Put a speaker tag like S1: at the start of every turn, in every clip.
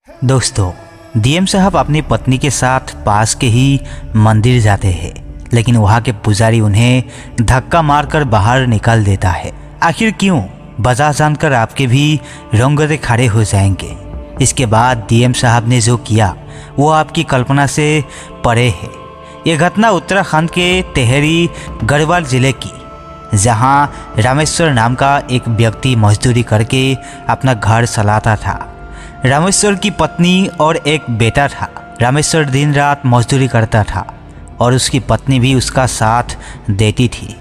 S1: दोस्तों, डीएम साहब अपनी पत्नी के साथ पास के ही मंदिर जाते हैं, लेकिन वहाँ के पुजारी उन्हें धक्का मारकर बाहर निकाल देता है। आखिर क्यों? वजह जानकर आपके भी रोंगटे खड़े हो जाएंगे। इसके बाद डीएम साहब ने जो किया वो आपकी कल्पना से परे है। ये घटना उत्तराखंड के टिहरी गढ़वाल जिले की, जहाँ रामेश्वर नाम का एक व्यक्ति मजदूरी करके अपना घर चलाता था। रामेश्वर की पत्नी और एक बेटा था। रामेश्वर दिन रात मजदूरी करता था और उसकी पत्नी भी उसका साथ देती थी।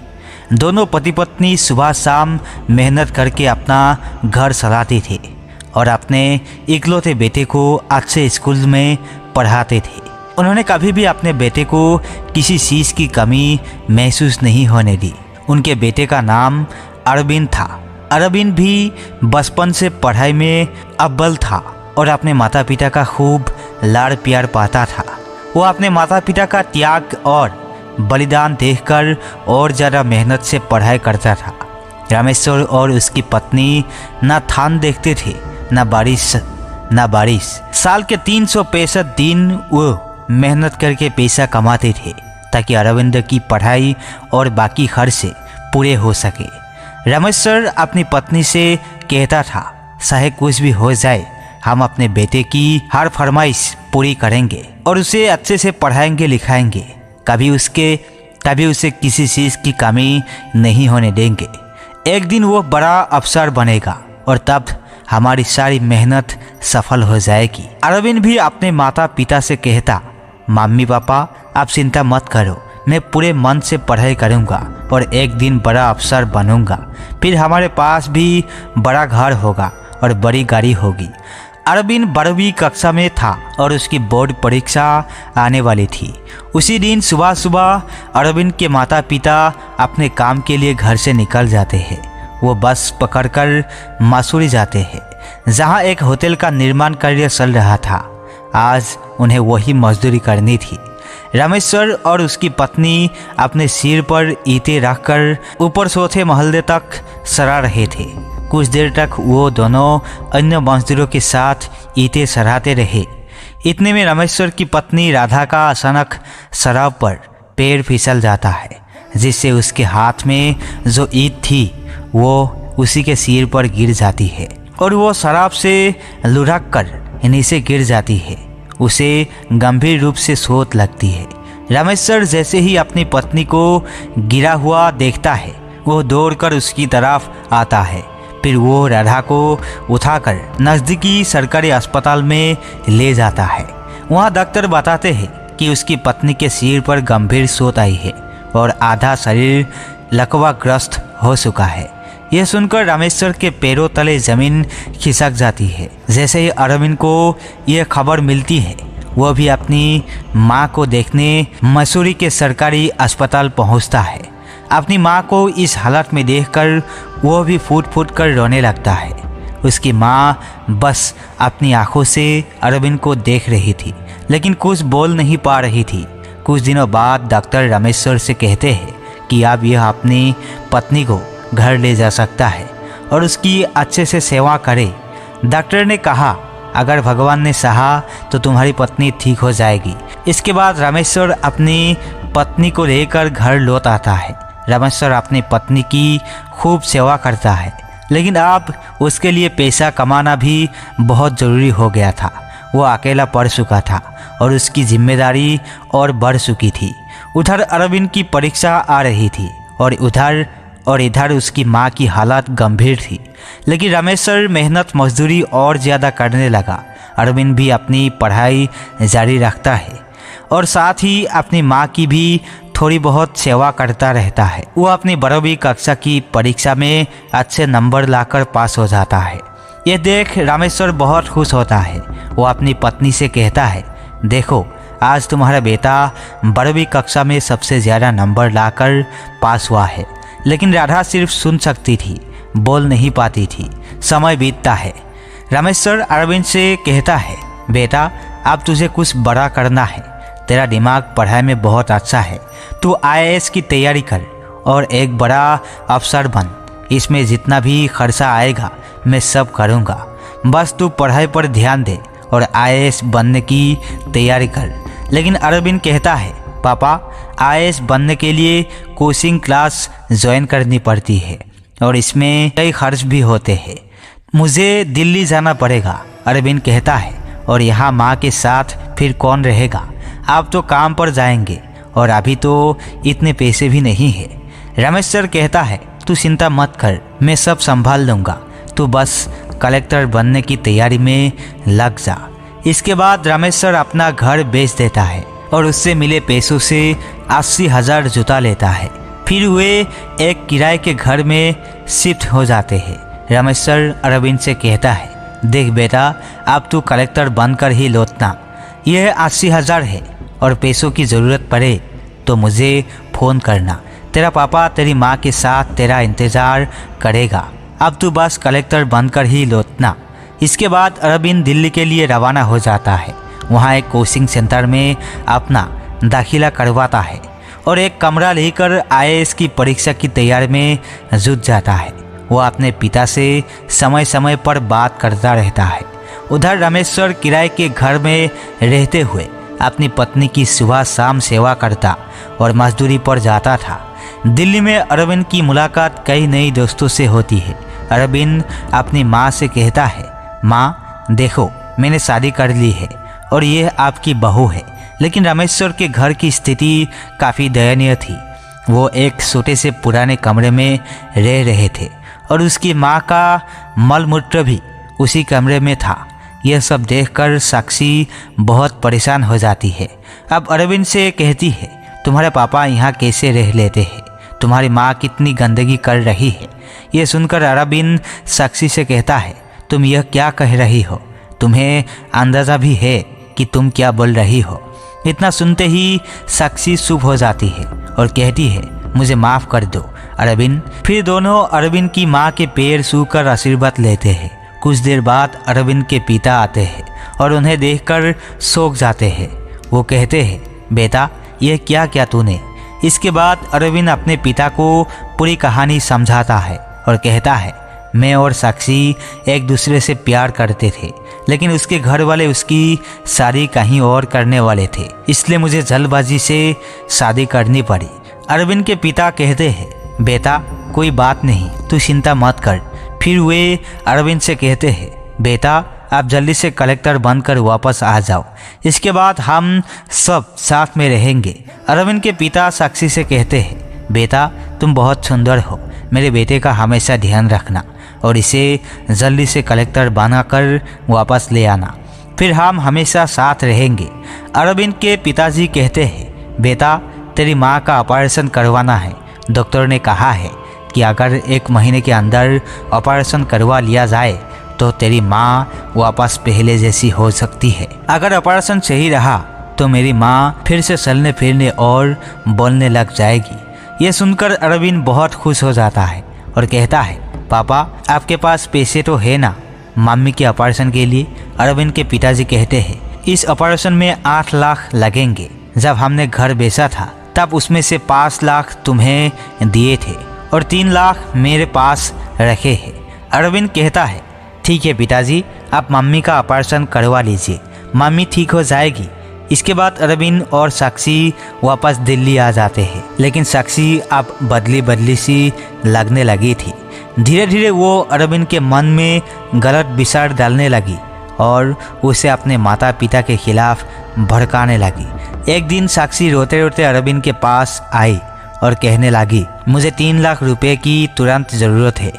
S1: दोनों पति पत्नी सुबह शाम मेहनत करके अपना घर चलाते थे और अपने इकलौते बेटे को अच्छे स्कूल में पढ़ाते थे। उन्होंने कभी भी अपने बेटे को किसी चीज़ की कमी महसूस नहीं होने दी। उनके बेटे का नाम अरविंद था। अरविंद भी बचपन से पढ़ाई में अव्वल था और अपने माता पिता का खूब लाड़ प्यार पाता था। वो अपने माता पिता का त्याग और बलिदान देखकर और ज़्यादा मेहनत से पढ़ाई करता था। रामेश्वर और उसकी पत्नी न थान देखते थे न बारिश। साल के 365 दिन वो मेहनत करके पैसा कमाते थे ताकि अरविंद की पढ़ाई और बाकी खर्च पूरे हो सके। रामेश्वर अपनी पत्नी से कहता था, चाहे कुछ भी हो जाए, हम अपने बेटे की हर फरमाइश पूरी करेंगे और उसे अच्छे से पढ़ाएंगे लिखाएंगे। कभी उसे किसी चीज़ की कमी नहीं होने देंगे। एक दिन वो बड़ा अफसर बनेगा और तब हमारी सारी मेहनत सफल हो जाएगी। अरविंद भी अपने माता पिता से कहता, मम्मी पापा आप चिंता मत करो, मैं पूरे मन से पढ़ाई करूँगा और एक दिन बड़ा अफसर बनूंगा। फिर हमारे पास भी बड़ा घर होगा और बड़ी गाड़ी होगी। अरविंद 12वीं कक्षा में था और उसकी बोर्ड परीक्षा आने वाली थी। उसी दिन सुबह सुबह अरविंद के माता पिता अपने काम के लिए घर से निकल जाते हैं। वो बस पकड़कर मसूरी जाते हैं, जहाँ एक होटल का निर्माण कार्य चल रहा था। आज उन्हें वही मजदूरी करनी थी। रामेश्वर और उसकी पत्नी अपने सिर पर ईंटें रखकर ऊपर चौथे मोहल्ले तक सरा रहे थे। कुछ देर तक वो दोनों अन्य मजदूरों के साथ ईंटें सराहते रहे। इतने में रामेश्वर की पत्नी राधा का अचानक शराब पर पैर फिसल जाता है, जिससे उसके हाथ में जो ईंट थी वो उसी के सिर पर गिर जाती है और वो शराब से लुढ़क कर नीचे गिर जाती है। उसे गंभीर रूप से चोट लगती है। रामेश्वर जैसे ही अपनी पत्नी को गिरा हुआ देखता है, वो दौड़कर उसकी तरफ आता है। फिर वो राधा को उठाकर नज़दीकी सरकारी अस्पताल में ले जाता है। वहाँ डॉक्टर बताते हैं कि उसकी पत्नी के सिर पर गंभीर चोट आई है और आधा शरीर लकवाग्रस्त हो चुका है। यह सुनकर रामेश्वर के पैरों तले जमीन खिसक जाती है। जैसे ही अरविंद को यह खबर मिलती है, वह भी अपनी माँ को देखने मसूरी के सरकारी अस्पताल पहुँचता है। अपनी माँ को इस हालत में देखकर वह भी फूट फूट कर रोने लगता है। उसकी माँ बस अपनी आंखों से अरविंद को देख रही थी, लेकिन कुछ बोल नहीं पा रही थी। कुछ दिनों बाद डॉक्टर रामेश्वर से कहते हैं कि अब यह अपनी पत्नी को घर ले जा सकता है और उसकी अच्छे से सेवा करे। डॉक्टर ने कहा, अगर भगवान ने चाहा तो तुम्हारी पत्नी ठीक हो जाएगी। इसके बाद रामेश्वर अपनी पत्नी को लेकर घर लौट आता है। रामेश्वर अपनी पत्नी की खूब सेवा करता है, लेकिन अब उसके लिए पैसा कमाना भी बहुत ज़रूरी हो गया था। वो अकेला पड़ चुका था और उसकी जिम्मेदारी और बढ़ चुकी थी। उधर अरविंद की परीक्षा आ रही थी और इधर उसकी माँ की हालत गंभीर थी। लेकिन रामेश्वर मेहनत मजदूरी और ज़्यादा करने लगा। अरविंद भी अपनी पढ़ाई जारी रखता है और साथ ही अपनी माँ की भी थोड़ी बहुत सेवा करता रहता है। वो अपनी 12वीं कक्षा की परीक्षा में अच्छे नंबर लाकर पास हो जाता है। ये देख रामेश्वर बहुत खुश होता है। वो अपनी पत्नी से कहता है, देखो आज तुम्हारा बेटा 12वीं कक्षा में सबसे ज़्यादा नंबर लाकर पास हुआ है। लेकिन राधा सिर्फ सुन सकती थी, बोल नहीं पाती थी। समय बीतता है। रामेश्वर अरविंद से कहता है, बेटा अब तुझे कुछ बड़ा करना है। तेरा दिमाग पढ़ाई में बहुत अच्छा है। तू आईएएस की तैयारी कर और एक बड़ा अफसर बन। इसमें जितना भी खर्चा आएगा मैं सब करूँगा। बस तू पढ़ाई पर ध्यान दे और आईएएस बनने की तैयारी कर। लेकिन अरविंद कहता है, पापा आईएएस बनने के लिए कोचिंग क्लास ज्वाइन करनी पड़ती है और इसमें कई खर्च भी होते हैं। मुझे दिल्ली जाना पड़ेगा। अरविंद कहता है, और यहाँ माँ के साथ फिर कौन रहेगा? आप तो काम पर जाएंगे और अभी तो इतने पैसे भी नहीं है। रमेश सर कहता है, तू चिंता मत कर, मैं सब संभाल लूँगा, तू बस कलेक्टर बनने की तैयारी में लग जा। इसके बाद रमेश सर अपना घर बेच देता है और उससे मिले पैसों से 80,000 जुटा लेता है। फिर वे एक किराए के घर में शिफ्ट हो जाते हैं। रमेश सर अरविंद से कहता है, देख बेटा, अब तू कलेक्टर बनकर ही लौटना। यह 80,000 है और पैसों की ज़रूरत पड़े तो मुझे फ़ोन करना। तेरा पापा तेरी माँ के साथ तेरा इंतज़ार करेगा। अब तू बस कलेक्टर बनकर ही लौटना। इसके बाद अरविंद दिल्ली के लिए रवाना हो जाता है। वहाँ एक कोचिंग सेंटर में अपना दाखिला करवाता है और एक कमरा लेकर आईएएस की परीक्षा की तैयारी में जुट जाता है। वो अपने पिता से समय समय पर बात करता रहता है। उधर रमेश सर किराए के घर में रहते हुए अपनी पत्नी की सुबह शाम सेवा करता और मजदूरी पर जाता था। दिल्ली में अरविंद की मुलाकात कई नई दोस्तों से होती है। अरविंद अपनी माँ से कहता है, माँ देखो, मैंने शादी कर ली है और ये आपकी बहू है। लेकिन रमेश सर के घर की स्थिति काफ़ी दयनीय थी। वो एक छोटे से पुराने कमरे में रह रहे थे और उसकी माँ का मलमूत्र भी उसी कमरे में था। यह सब देखकर साक्षी बहुत परेशान हो जाती है। अब अरविंद से कहती है, तुम्हारे पापा यहाँ कैसे रह लेते हैं? तुम्हारी माँ कितनी गंदगी कर रही है। यह सुनकर अरविंद साक्षी से कहता है, तुम यह क्या कह रही हो? तुम्हें अंदाज़ा भी है कि तुम क्या बोल रही हो? इतना सुनते ही साक्षी चुप हो जाती है और कहती है, मुझे माफ़ कर दो अरविंद। फिर दोनों अरविंद की माँ के पैर छूकर आशीर्वाद लेते हैं। कुछ देर बाद अरविंद के पिता आते हैं और उन्हें देखकर चौंक जाते हैं। वो कहते हैं, बेटा यह क्या किया तूने? इसके बाद अरविंद अपने पिता को पूरी कहानी समझाता है और कहता है, मैं और साक्षी एक दूसरे से प्यार करते थे, लेकिन उसके घर वाले उसकी शादी कहीं और करने वाले थे, इसलिए मुझे जल्दबाजी से शादी करनी पड़ी। अरविंद के पिता कहते हैं, बेटा कोई बात नहीं, तू चिंता मत कर। फिर वे अरविंद से कहते हैं, बेटा आप जल्दी से कलेक्टर बनकर वापस आ जाओ, इसके बाद हम सब साथ में रहेंगे। अरविंद के पिता साक्षी से कहते हैं, बेटा तुम बहुत सुंदर हो, मेरे बेटे का हमेशा ध्यान रखना और इसे जल्दी से कलेक्टर बनाकर वापस ले आना, फिर हम हमेशा साथ रहेंगे। अरविंद के पिताजी कहते हैं, बेटा तेरी माँ का ऑपरेशन करवाना है। डॉक्टर ने कहा है कि अगर 1 महीने के अंदर ऑपरेशन करवा लिया जाए तो तेरी माँ वापस पहले जैसी हो सकती है। अगर ऑपरेशन सही रहा तो मेरी माँ फिर से चलने फिरने और बोलने लग जाएगी। यह सुनकर अरविंद बहुत खुश हो जाता है और कहता है, पापा आपके पास पैसे तो है ना मम्मी के ऑपरेशन के लिए? अरविंद के पिताजी कहते हैं, इस ऑपरेशन में 8 लाख लगेंगे। जब हमने घर बेचा था तब उसमें से 5 लाख तुम्हें दिए थे और 3 लाख मेरे पास रखे हैं। अरविंद कहता है, ठीक है पिताजी, आप मम्मी का ऑपरेशन करवा लीजिए, मम्मी ठीक हो जाएगी। इसके बाद अरविंद और साक्षी वापस दिल्ली आ जाते हैं, लेकिन साक्षी अब बदली बदली सी लगने लगी थी। धीरे धीरे वो अरविंद के मन में गलत विचार डालने लगी और उसे अपने माता पिता के खिलाफ भड़काने लगी। एक दिन साक्षी रोते रोते अरविंद के पास आई और कहने लगी, मुझे 3 लाख रुपए की तुरंत ज़रूरत है,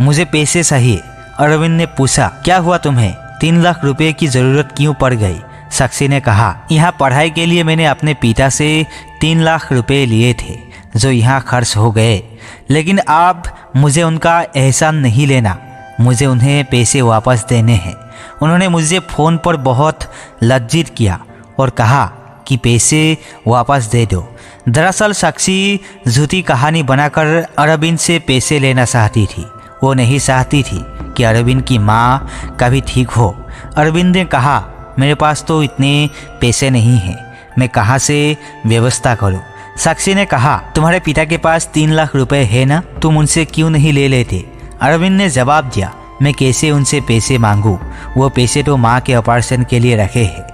S1: मुझे पैसे चाहिए। अरविंद ने पूछा, क्या हुआ तुम्हें? 3 लाख रुपए की ज़रूरत क्यों पड़ गई? साक्षी ने कहा, यहाँ पढ़ाई के लिए मैंने अपने पिता से 3 लाख रुपए लिए थे जो यहाँ खर्च हो गए, लेकिन अब मुझे उनका एहसान नहीं लेना, मुझे उन्हें पैसे वापस देने हैं। उन्होंने मुझे फ़ोन पर बहुत लज्जित किया और कहा कि पैसे वापस दे दो। दरअसल साक्षी झूठी कहानी बनाकर अरविंद से पैसे लेना चाहती थी। वो नहीं चाहती थी कि अरविंद की माँ कभी ठीक हो। अरविंद ने कहा, मेरे पास तो इतने पैसे नहीं हैं, मैं कहाँ से व्यवस्था करूँ? साक्षी ने कहा, तुम्हारे पिता के पास 3 लाख रुपए है ना, तुम उनसे क्यों नहीं ले लेते? अरविंद ने जवाब दिया, मैं कैसे उनसे पैसे मांगूं? वो पैसे तो माँ के ऑपरेशन के लिए रखे हैं।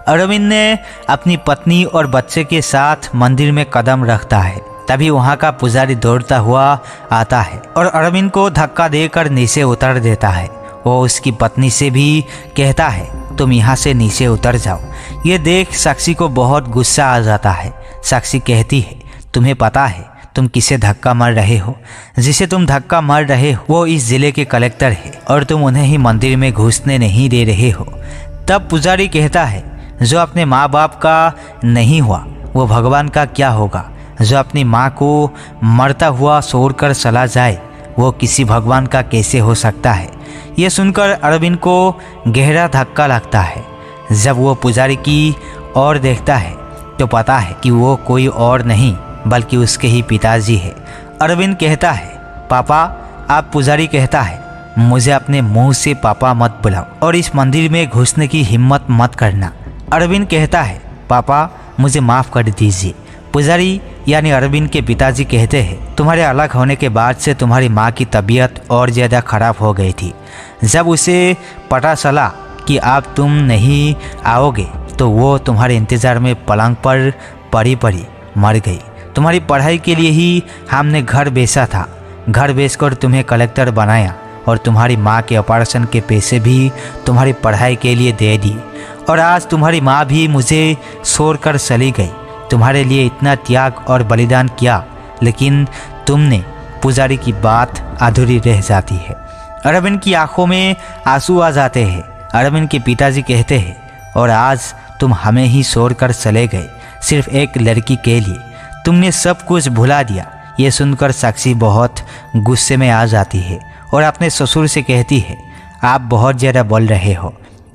S1: अरविंद ने अपनी पत्नी और बच्चे के साथ मंदिर में कदम रखता है। तभी वहाँ का पुजारी दौड़ता हुआ आता है और अरविंद को धक्का देकर नीचे उतार देता है। वो उसकी पत्नी से भी कहता है तुम यहाँ से नीचे उतर जाओ। ये देख साक्षी को बहुत गुस्सा आ जाता है। साक्षी कहती है तुम्हें पता है तुम किसे धक्का मार रहे हो? जिसे तुम धक्का मार रहे हो वो इस जिले के कलेक्टर है और तुम उन्हें ही मंदिर में घुसने नहीं दे रहे हो। तब पुजारी कहता है जो अपने माँ बाप का नहीं हुआ वो भगवान का क्या होगा? जो अपनी माँ को मरता हुआ छोड़कर चला जाए वो किसी भगवान का कैसे हो सकता है? ये सुनकर अरविंद को गहरा धक्का लगता है। जब वो पुजारी की ओर देखता है तो पता है कि वो कोई और नहीं बल्कि उसके ही पिताजी है। अरविंद कहता है पापा, आप पुजारी कहता है मुझे अपने मुंह से पापा मत बुलाओ और इस मंदिर में घुसने की हिम्मत मत करना। अरविंद कहता है पापा मुझे माफ़ कर दीजिए। पुजारी यानी अरविंद के पिताजी कहते हैं तुम्हारे अलग होने के बाद से तुम्हारी माँ की तबीयत और ज़्यादा खराब हो गई थी। जब उसे पता चला कि अब तुम नहीं आओगे तो वो तुम्हारे इंतज़ार में पलंग पर पड़ी पड़ी मर गई। तुम्हारी पढ़ाई के लिए ही हमने घर बेचा था। घर बेचकर तुम्हें कलेक्टर बनाया और तुम्हारी माँ के ऑपरेशन के पैसे भी तुम्हारी पढ़ाई के लिए दे दिए। और आज तुम्हारी माँ भी मुझे छोड़कर चली गई। तुम्हारे लिए इतना त्याग और बलिदान किया लेकिन तुमने। पुजारी की बात अधूरी रह जाती है। अरविंद की आंखों में आंसू आ जाते हैं। अरविंद के पिताजी कहते हैं और आज तुम हमें ही छोड़कर चले गए सिर्फ एक लड़की के लिए। तुमने सब कुछ भुला दिया। ये सुनकर साक्षी बहुत गुस्से में आ जाती है और अपने ससुर से कहती है आप बहुत ज़्यादा बोल रहे हो।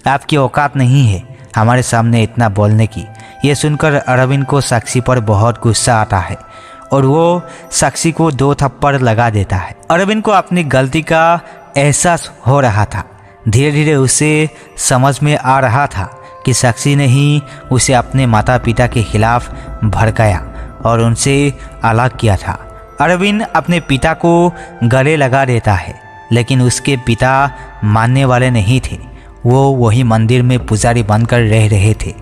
S1: आपकी औकात नहीं है हमारे सामने इतना बोलने की। ये सुनकर अरविंद को साक्षी पर बहुत गुस्सा आता है और वो साक्षी को 2 थप्पड़ लगा देता है। अरविंद को अपनी गलती का एहसास हो रहा था। धीरे धीरे उसे समझ में आ रहा था कि साक्षी ने ही उसे अपने माता पिता के खिलाफ भड़काया और उनसे अलग किया था। अरविंद अपने पिता को गले लगा देता है लेकिन उसके पिता मानने वाले नहीं थे। वो वही मंदिर में पुजारी बनकर रह रहे थे।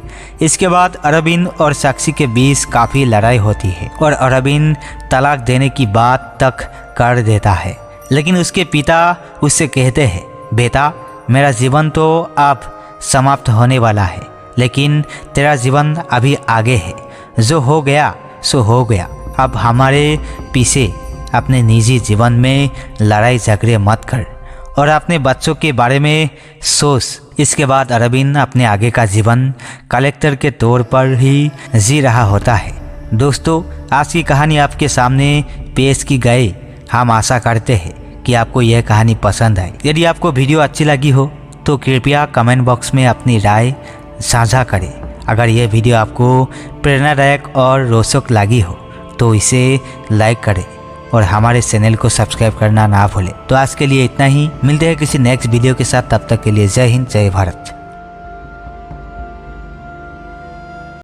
S1: इसके बाद अरविंद और साक्षी के बीच काफ़ी लड़ाई होती है और अरविंद तलाक देने की बात तक कर देता है। लेकिन उसके पिता उससे कहते हैं बेटा मेरा जीवन तो अब समाप्त होने वाला है लेकिन तेरा जीवन अभी आगे है। जो हो गया सो हो गया। अब हमारे पीछे अपने निजी जीवन में लड़ाई झगड़े मत कर और अपने बच्चों के बारे में सोच। इसके बाद अरविंद अपने आगे का जीवन कलेक्टर के तौर पर ही जी रहा होता है। दोस्तों आज की कहानी आपके सामने पेश की गई। हम आशा करते हैं कि आपको यह कहानी पसंद आए। यदि आपको वीडियो अच्छी लगी हो तो कृपया कमेंट बॉक्स में अपनी राय साझा करें। अगर यह वीडियो आपको प्रेरणादायक और रोचक लगी हो तो इसे लाइक करें और हमारे चैनल को सब्सक्राइब करना ना भूलें। तो आज के लिए इतना ही। मिलते हैं किसी नेक्स्ट वीडियो के साथ। तब तक के लिए जय हिंद, जय भारत।